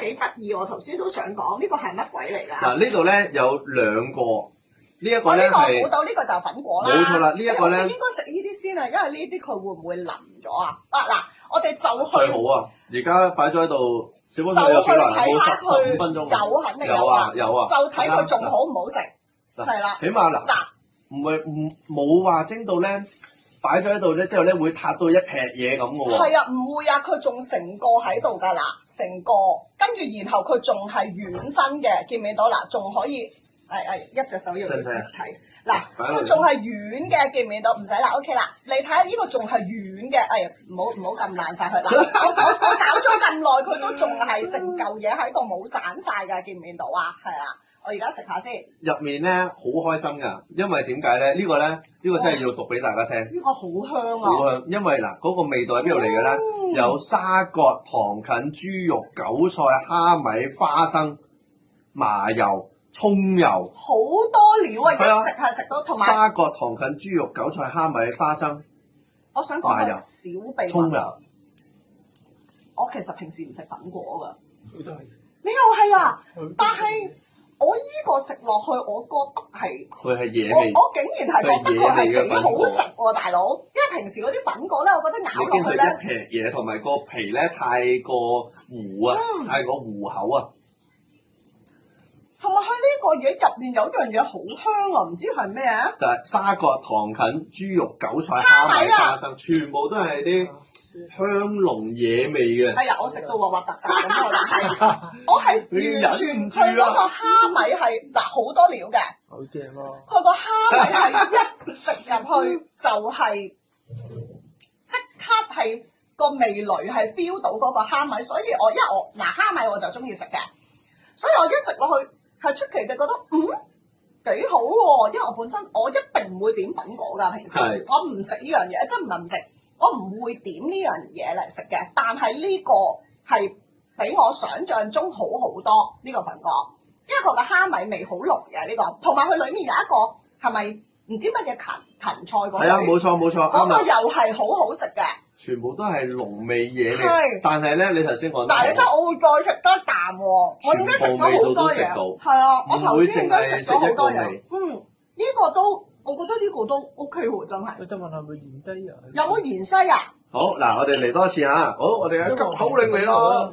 幾得意喎！頭先都想講呢個係乜鬼嚟㗎？嗱，呢度咧有兩個，呢一個我呢個咧係估到呢個就係粉果啦。冇錯啦，呢一個咧應該食呢啲先啊，因為呢啲佢會唔會腍咗啊？嗱，我哋就最去好啊！而家擺咗喺度，小就方面有幾耐？睇冇下佢15分鐘。有肯定有啊，有啊。就睇佢仲好唔好食，係啦。起碼嗱，嗱，冇話蒸到咧，擺咗喺度咧之後咧會塌到一劈嘢咁嘅喎。係啊，唔會啊，佢仲成個喺度㗎啦，成個，跟住然後佢仲係軟身嘅，見唔見到嗱？仲可以一隻手要睇。嗱，佢仲係軟嘅，見唔見到？唔使啦 ，OK 啦。你睇下呢個仲係軟嘅，唔好咁爛晒佢啦。我搞咗咁耐，佢都仲係成嚿嘢喺度冇散晒㗎，見唔見到啊？係啊，我而家食下先。入面咧好開心㗎，因為點解咧？呢個真係要讀俾大家聽。呢個好香啊！好香，因為嗱嗰個味道喺邊度嚟嘅咧？有沙葛、糖芹、豬肉、韭菜、蝦米、花生、麻油。葱油好多料啊！一食係食到，同埋沙葛、糖芹、豬肉、韭菜、蝦米、花生。我想講個小秘密。葱油。我其實平時唔食粉果㗎。佢都係。你又係啊？但係我依個食落去，我覺得係。佢係野味。我竟然係覺得佢係幾好食喎，大佬。因為平時嗰啲粉果咧，我覺得咬落去咧。已經係一撇嘢，同埋個皮咧太過糊啊，太過糊口啊。同埋佢呢個嘢入面有一樣嘢好香啊，唔知係咩啊？就係沙葛、糖芹、豬肉、韭菜、蝦米、花生，全部都係啲香濃野味嘅。哎呀，我食到核核突突咁喎，但係我係完全佢嗰個蝦米係嗱好多料嘅。好正咯！佢個蝦米係一食入去就係即刻係個味蕾係 feel 到嗰個蝦米，所以因為我蝦米我就中意食嘅，所以我一食落去。係出奇地覺得幾好喎，因為我本身我一定唔會點粉果㗎，平時我唔食呢樣嘢，真唔係唔食，我唔會點呢樣嘢嚟食嘅。但係呢個係比我想象中好好多呢個粉果，因為佢個蝦米味好濃嘅呢個，同埋佢裡面有一個係咪唔知乜嘢芹菜嗰個？係啊，冇錯，嗰個又係好好食嘅。全部都係濃味野味，但係咧，你頭先講，但係你睇我會再食多一啖喎，我應該食咗好多嘢，係啊，我頭先應該食咗好多嘢，呢個都，我覺得呢個都 OK 喎，真係。我就問係咪芫茜啊？有冇芫茜啊？好嗱，我哋嚟多一次嚇，好，我哋嘅急口令嚟咯，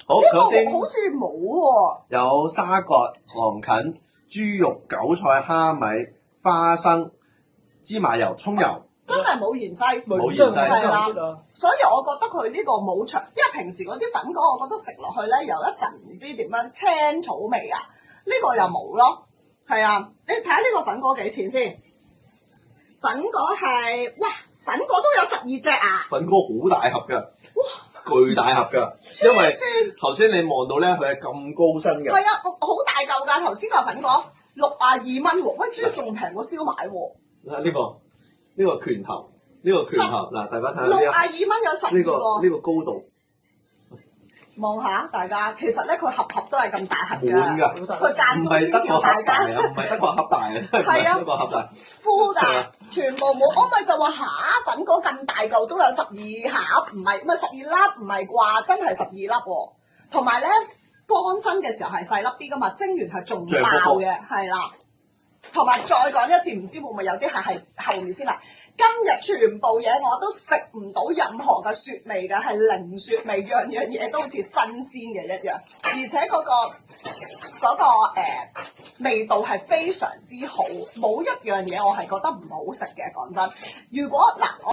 好，首先好似冇喎，有沙葛、糖芹、豬肉、韭菜、蝦米、花生、芝麻油、葱油。真係冇芫茜，冇芫茜係啦，所以我覺得佢呢個冇長，因為平時嗰啲粉果，我覺得食落去咧有一陣唔知點樣青草味啊，呢個又冇咯，係啊，你睇下呢個粉果幾錢先？粉果係哇，粉果都有12隻啊！粉果好大盒㗎，哇，巨大盒㗎，因為頭先你望到咧，佢係咁高身嘅。係啊，好大嚿㗎，頭先個粉果62蚊喎，喂，豬仲平過燒賣喎。啊，呢個拳頭，嗱，大家睇下62蚊有12個。呢個高度，望下大家，其實咧佢盒都係咁大盒㗎，滿㗎，佢間中先叫大家。唔係得個盒大啊，真係得個盒大。full 㗎，全部冇。我咪就話下粉果咁大嚿都有12盒，唔係12粒，唔係啩？真係12粒喎。同埋咧乾身嘅時候係細粒啲㗎嘛，蒸完係仲爆嘅，係啦。同埋再講一次，唔知會唔會有啲係後面先嚟。今日全部嘢我都食唔到任何嘅雪味嘅，係零雪味，樣樣嘢都好似新鮮嘅一樣，而且嗰個味道係非常之好，冇一樣嘢我係覺得唔好食嘅。講真，如果嗱我。